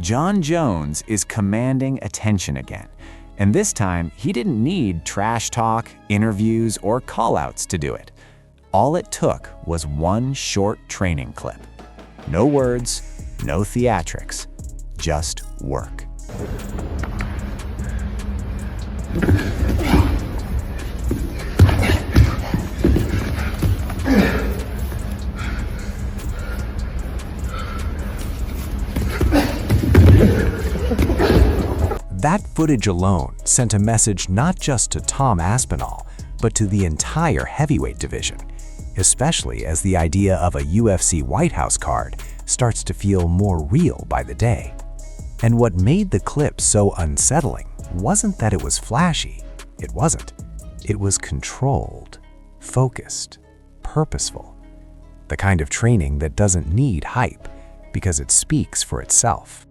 Jon Jones is commanding attention again. And this time, he didn't need trash talk, interviews, or call-outs to do it. All it took was one short training clip. No words, no theatrics, just work. That footage alone sent a message not just to Tom Aspinall, but to the entire heavyweight division, especially as the idea of a UFC White House card starts to feel more real by the day. And what made the clip so unsettling wasn't that it was flashy. It wasn't. It was controlled, focused, purposeful. The kind of training that doesn't need hype because it speaks for itself.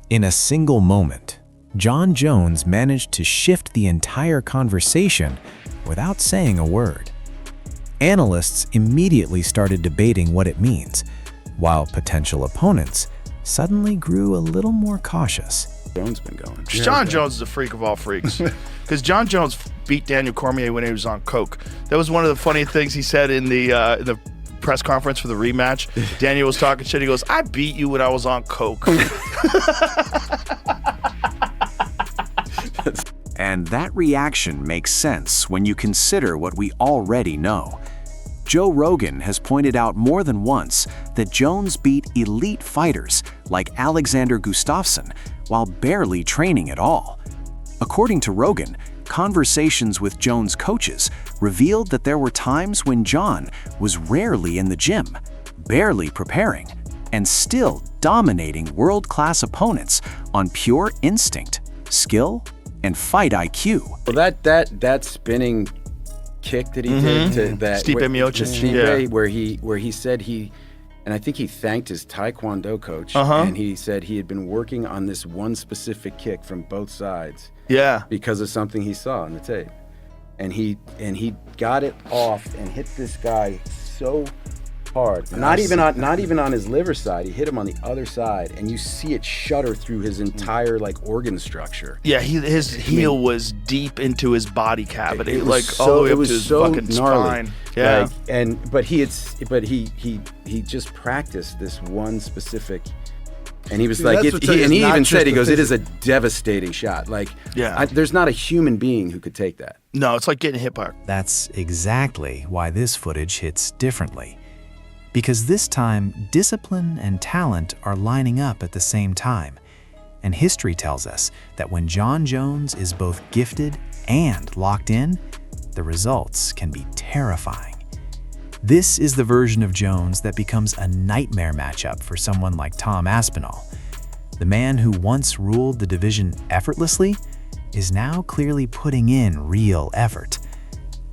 In a single moment, Jon Jones managed to shift the entire conversation without saying a word. Analysts immediately started debating what it means, while potential opponents suddenly grew a little more cautious. Jones been going. Jon Jones is a freak of all freaks. Because Jon Jones beat Daniel Cormier when he was on coke. That was one of the funny things he said in the press conference for the rematch. Daniel was talking shit. He goes, "I beat you when I was on coke." And that reaction makes sense when you consider what we already know. Joe Rogan has pointed out more than once that Jones beat elite fighters like Alexander Gustafsson while barely training at all. According to Rogan, conversations with Jones' coaches revealed that there were times when Jon was rarely in the gym, barely preparing, and still dominating world-class opponents on pure instinct, skill, and fight IQ. Well, that spinning kick that he did to that Stipe Miocic, where he said and I think he thanked his Taekwondo coach, Uh-huh. and he said he had been working on this one specific kick from both sides. Yeah. Because of something he saw on the tape. And he got it off and hit this guy so hard. Not even on his liver side. He hit him on the other side, and you see it shudder through his entire organ structure. Yeah, his heel was deep into his body cavity, all the way up to his fucking gnarly. spine. Yeah. But he just practiced this one specific. And he was he even said, it is a devastating shot. There's not a human being who could take that. No, it's like getting hit by. That's exactly why this footage hits differently. Because this time, discipline and talent are lining up at the same time. And history tells us that when Jon Jones is both gifted and locked in, the results can be terrifying. This is the version of Jones that becomes a nightmare matchup for someone like Tom Aspinall. The man who once ruled the division effortlessly is now clearly putting in real effort.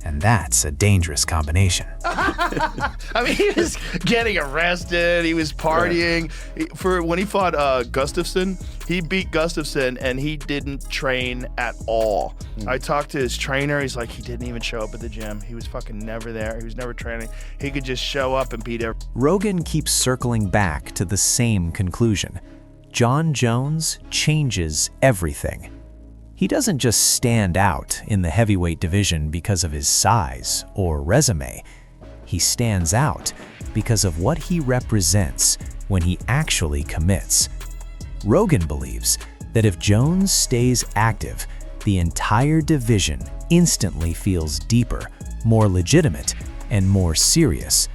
And that's a dangerous combination. I mean, he was getting arrested. He was partying. For when he fought Gustafsson, he beat Gustafsson, and he didn't train at all. I talked to his trainer. He's like, he didn't even show up at the gym. He was fucking never there. He was never training. He could just show up and beat everyone. Rogan keeps circling back to the same conclusion. Jon Jones changes everything. He doesn't just stand out in the heavyweight division because of his size or resume. He stands out because of what he represents when he actually commits. Rogan believes that if Jones stays active, the entire division instantly feels deeper, more legitimate, and more serious.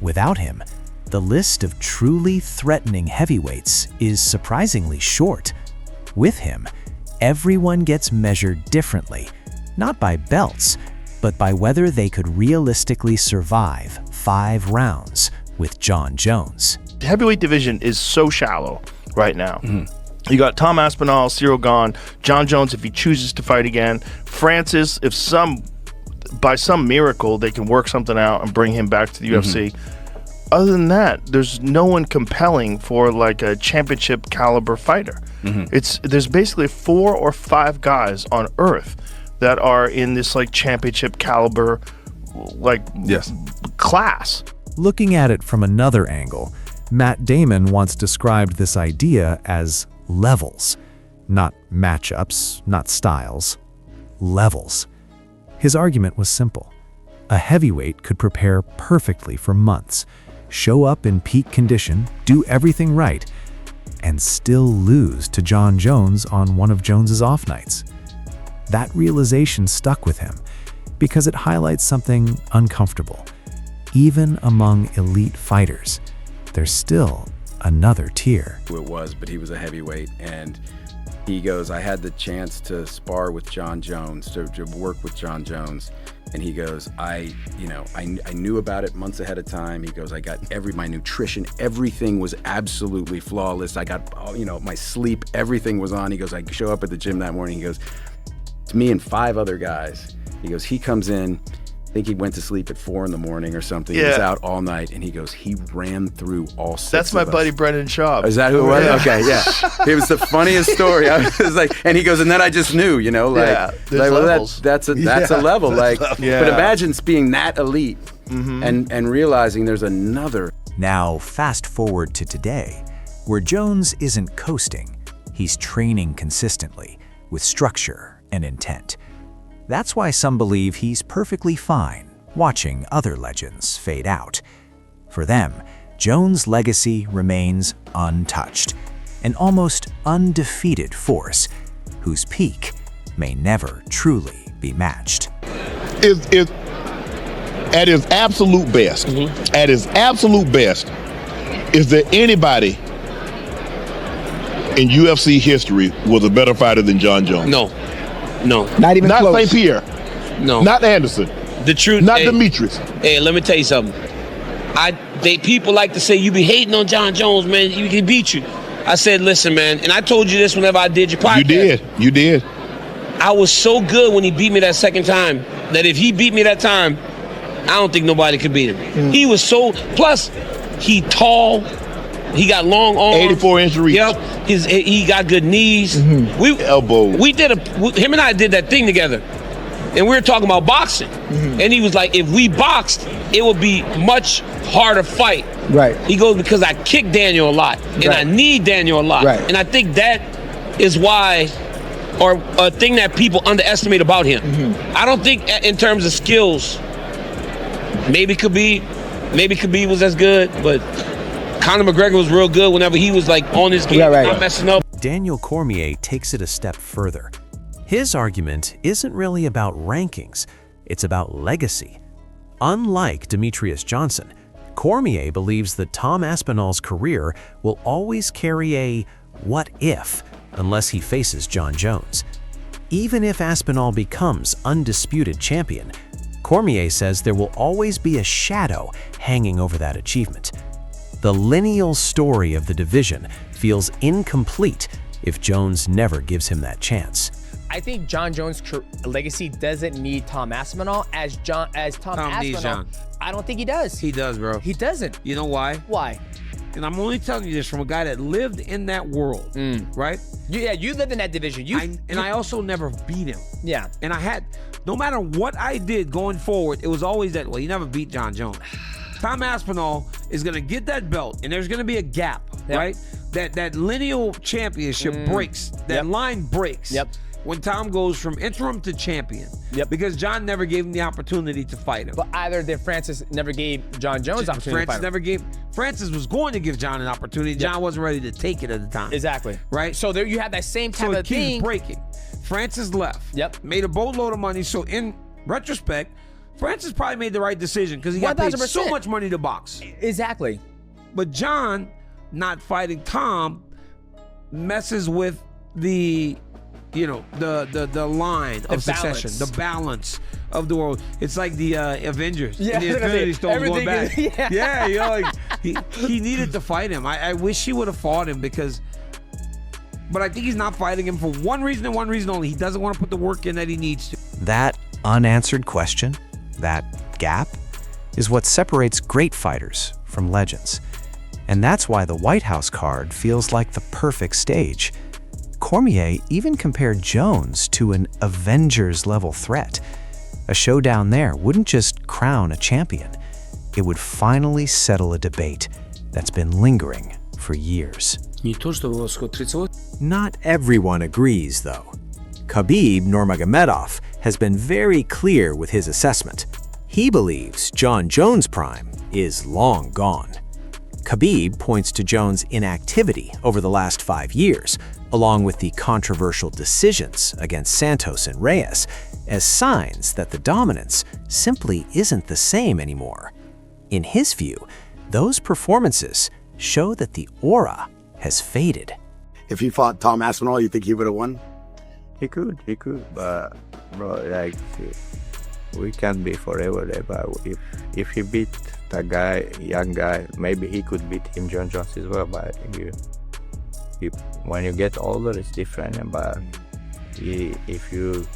Without him, the list of truly threatening heavyweights is surprisingly short. With him, everyone gets measured differently, not by belts, but by whether they could realistically survive 5 rounds with Jon Jones. The heavyweight division is so shallow right now. You got Tom Aspinall, Cyril Gane, Jon Jones if he chooses to fight again, Francis if by some miracle they can work something out and bring him back to the UFC. Other than that, there's no one compelling for like a championship caliber fighter. There's basically 4 or 5 guys on earth that are in this like championship caliber class. Looking at it from another angle, Matt Damon once described this idea as levels. Not matchups, not styles. Levels. His argument was simple. A heavyweight could prepare perfectly for months, show up in peak condition, do everything right, and still lose to Jon Jones on one of Jones's off nights. That realization stuck with him because it highlights something uncomfortable. Even among elite fighters, there's still another tier. It was, but he was a heavyweight, and he goes, I had the chance to spar with Jon Jones, to work with Jon Jones, and he goes, I knew about it months ahead of time. He goes, I got my nutrition, everything was absolutely flawless. I got, my sleep, everything was on. He goes, I show up at the gym that morning. He goes, it's me and 5 other guys. He goes, he comes in, I think he went to sleep at 4 in the morning or something. He was out all night, and he goes, he ran through all 6 That's my of us. buddy Brendan Schaub. Is that who it was? Yeah. Okay, yeah. It was the funniest story. I was like, and he goes, and then I just knew, there's levels. that's a level. Like, Yeah. but imagine being that elite and realizing there's another. Now, fast forward to today, where Jones isn't coasting. He's training consistently, with structure and intent. That's why some believe he's perfectly fine watching other legends fade out. For them, Jones' legacy remains untouched, an almost undefeated force whose peak may never truly be matched. At his absolute best, is there anybody in UFC history was a better fighter than Jon Jones? No. Not even Not close. St. Pierre. No. Not Anderson. The truth. Not Demetrius. Hey, let me tell you something. People like to say you be hating on Jon Jones, man. He beat you. I said, listen, man, and I told you this whenever I did your podcast. You did. I was so good when he beat me that second time that if he beat me that time, I don't think nobody could beat him. He was so. Plus, he tall. He got long arms. 84-inch reach. Yep. He got good knees. Elbow. Him and I did that thing together. And we were talking about boxing. And he was like, if we boxed, it would be much harder fight. Right. He goes, because I kick Daniel a lot. And I need Daniel a lot. Right. And I think that is why, or a thing that people underestimate about him. I don't think in terms of skills, maybe Khabib was as good, but Conor McGregor was real good whenever he was like on his game, not messing up. Daniel Cormier takes it a step further. His argument isn't really about rankings, it's about legacy. Unlike Demetrius Johnson, Cormier believes that Tom Aspinall's career will always carry a what if unless he faces Jon Jones. Even if Aspinall becomes undisputed champion, Cormier says there will always be a shadow hanging over that achievement. The lineal story of the division feels incomplete if Jones never gives him that chance. I think Jon Jones' legacy doesn't need Tom Aspinall as Tom needs Aspinall. Jon. I don't think he does. He does, bro. He doesn't. You know why? Why? And I'm only telling you this from a guy that lived in that world, right? You lived in that division. I also never beat him. Yeah. And I had, no matter what I did going forward, it was always that, well, you never beat Jon Jones. Tom Aspinall is going to get that belt, and there's going to be a gap, right? that lineal championship breaks. That line breaks. Yep. When Tom goes from interim to champion. Yep. Because Jon never gave him the opportunity to fight him. But either did Francis never gave Jon Jones the opportunity to fight him. Francis was going to give Jon an opportunity. Jon wasn't ready to take it at the time. Exactly. Right? So there you have that same type So it of keeps thing. breaking. Francis left. Yep. Made a boatload of money. So in retrospect, Francis probably made the right decision because he got paid 1000%. so much money to box. Exactly. But Jon not fighting Tom messes with the the line of succession, balance. the balance of the world. It's like the Avengers. Yeah, and the Infinity Stones going back. Yeah. Like he needed to fight him. I wish he would have fought him but I think he's not fighting him for one reason and one reason only. He doesn't want to put the work in that he needs to. That unanswered question, that gap, is what separates great fighters from legends. And that's why the White House card feels like the perfect stage. Cormier even compared Jones to an Avengers-level threat. A showdown there wouldn't just crown a champion. It would finally settle a debate that's been lingering for years. Not everyone agrees, though. Khabib Nurmagomedov has been very clear with his assessment. He believes Jon Jones' prime is long gone. Khabib points to Jones' inactivity over the last 5 years, along with the controversial decisions against Santos and Reyes, as signs that the dominance simply isn't the same anymore. In his view, those performances show that the aura has faded. If he fought Tom Aspinall, you think he would have won? He could, but bro, like we can't be forever there. But if he beat that guy, young guy, maybe he could beat him, Jon Jones as well. But when you get older, it's different. But if you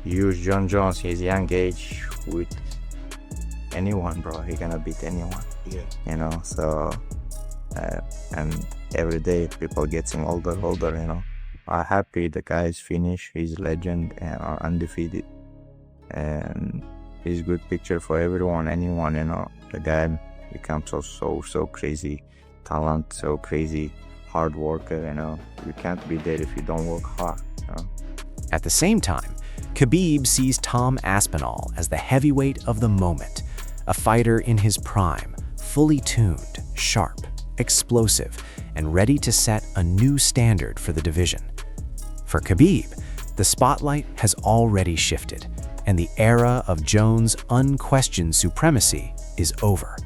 use Jon Jones his young age with anyone, bro, he gonna beat anyone. Yeah. You know, so and every day people getting older, you know. I'm happy the guy is finished, he's legend and are undefeated. And he's good picture for everyone, anyone, you know. The guy becomes so crazy talent, so crazy hard worker, you know. You can't be there if you don't work hard, you know. At the same time, Khabib sees Tom Aspinall as the heavyweight of the moment, a fighter in his prime, fully tuned, sharp, explosive, and ready to set a new standard for the division. For Khabib, the spotlight has already shifted, and the era of Jones' unquestioned supremacy is over.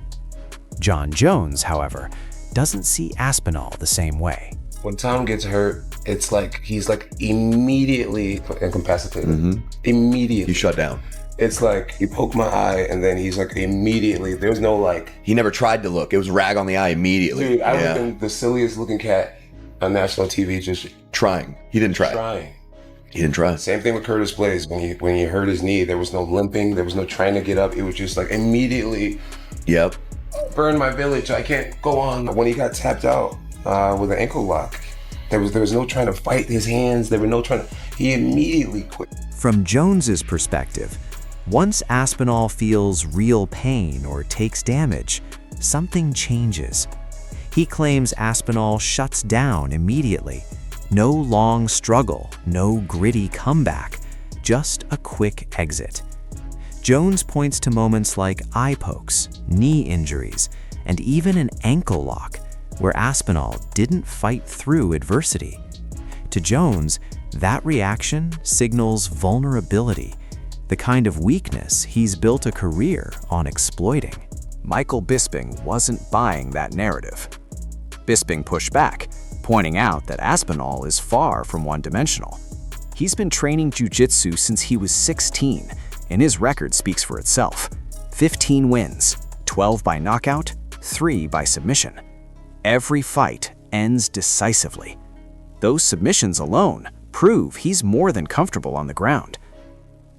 Jon Jones, however, doesn't see Aspinall the same way. When Tom gets hurt, it's like he's like immediately incapacitated. Immediately. He shut down. It's like he poked my eye and then he's like immediately, there's no like. He never tried to look. It was rag on the eye immediately. Dude, I would have been the silliest looking cat on national TV just trying. He didn't try. He didn't try. Same thing with Curtis Blaze. When he hurt his knee, there was no limping. There was no trying to get up. It was just like immediately. Yep. Burn my village. I can't go on. When he got tapped out with an ankle lock, there was no trying to fight his hands. There were no trying to. He immediately quit. From Jones's perspective, once Aspinall feels real pain or takes damage, something changes. He claims Aspinall shuts down immediately. No long struggle, no gritty comeback, just a quick exit. Jones points to moments like eye pokes, knee injuries, and even an ankle lock, where Aspinall didn't fight through adversity. To Jones, that reaction signals vulnerability, the kind of weakness he's built a career on exploiting. Michael Bisping wasn't buying that narrative. Bisping pushed back, pointing out that Aspinall is far from one-dimensional. He's been training jiu-jitsu since he was 16, and his record speaks for itself. 15 wins, 12 by knockout, 3 by submission. Every fight ends decisively. Those submissions alone prove he's more than comfortable on the ground.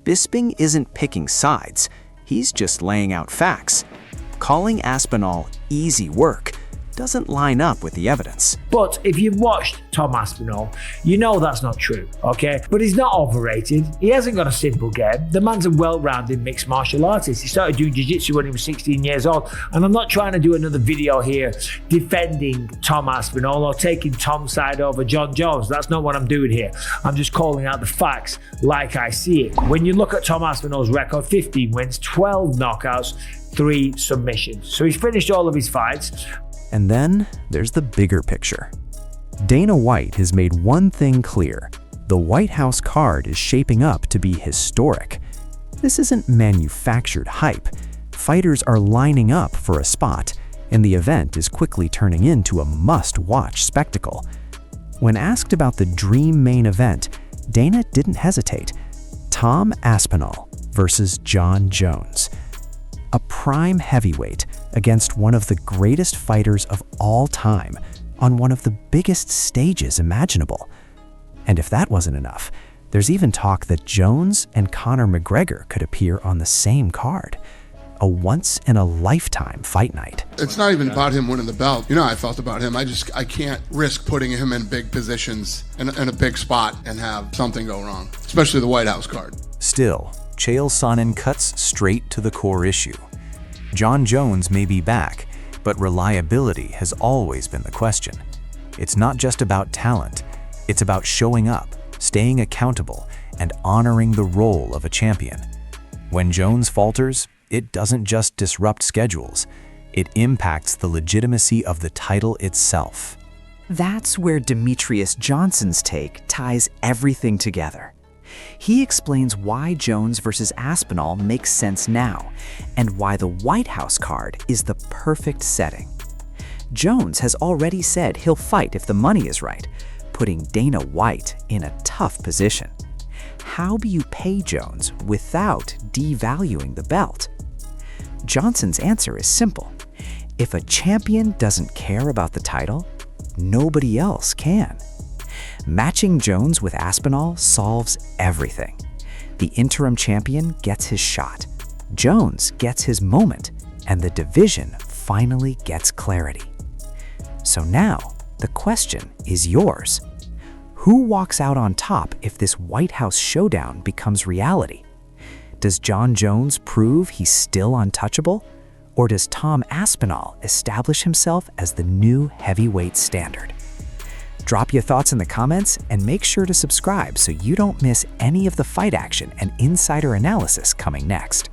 Bisping isn't picking sides, he's just laying out facts. Calling Aspinall easy work doesn't line up with the evidence. But if you've watched Tom Aspinall, you know that's not true, okay? But he's not overrated. He hasn't got a simple game. The man's a well-rounded mixed martial artist. He started doing jiu-jitsu when he was 16 years old. And I'm not trying to do another video here defending Tom Aspinall or taking Tom's side over Jon Jones. That's not what I'm doing here. I'm just calling out the facts like I see it. When you look at Tom Aspinall's record, 15 wins, 12 knockouts, 3 submissions. So he's finished all of his fights. And then there's the bigger picture. Dana White has made one thing clear. The White House card is shaping up to be historic. This isn't manufactured hype. Fighters are lining up for a spot, and the event is quickly turning into a must-watch spectacle. When asked about the dream main event, Dana didn't hesitate. Tom Aspinall versus Jon Jones. A prime heavyweight against one of the greatest fighters of all time on one of the biggest stages imaginable. And if that wasn't enough, there's even talk that Jones and Conor McGregor could appear on the same card. A once-in-a-lifetime fight night. It's not even about him winning the belt. You know how I felt about him. I can't risk putting him in big positions in a big spot and have something go wrong, especially the White House card. Still, Chael Sonnen cuts straight to the core issue. Jon Jones may be back, but reliability has always been the question. It's not just about talent, it's about showing up, staying accountable, and honoring the role of a champion. When Jones falters, it doesn't just disrupt schedules, it impacts the legitimacy of the title itself. That's where Demetrius Johnson's take ties everything together. He explains why Jones versus Aspinall makes sense now, and why the White House card is the perfect setting. Jones has already said he'll fight if the money is right, putting Dana White in a tough position. How do you pay Jones without devaluing the belt? Johnson's answer is simple. If a champion doesn't care about the title, nobody else can. Matching Jones with Aspinall solves everything. The interim champion gets his shot, Jones gets his moment, and the division finally gets clarity. So now, the question is yours. Who walks out on top if this White House showdown becomes reality? Does Jon Jones prove he's still untouchable? Or does Tom Aspinall establish himself as the new heavyweight standard? Drop your thoughts in the comments and make sure to subscribe so you don't miss any of the fight action and insider analysis coming next.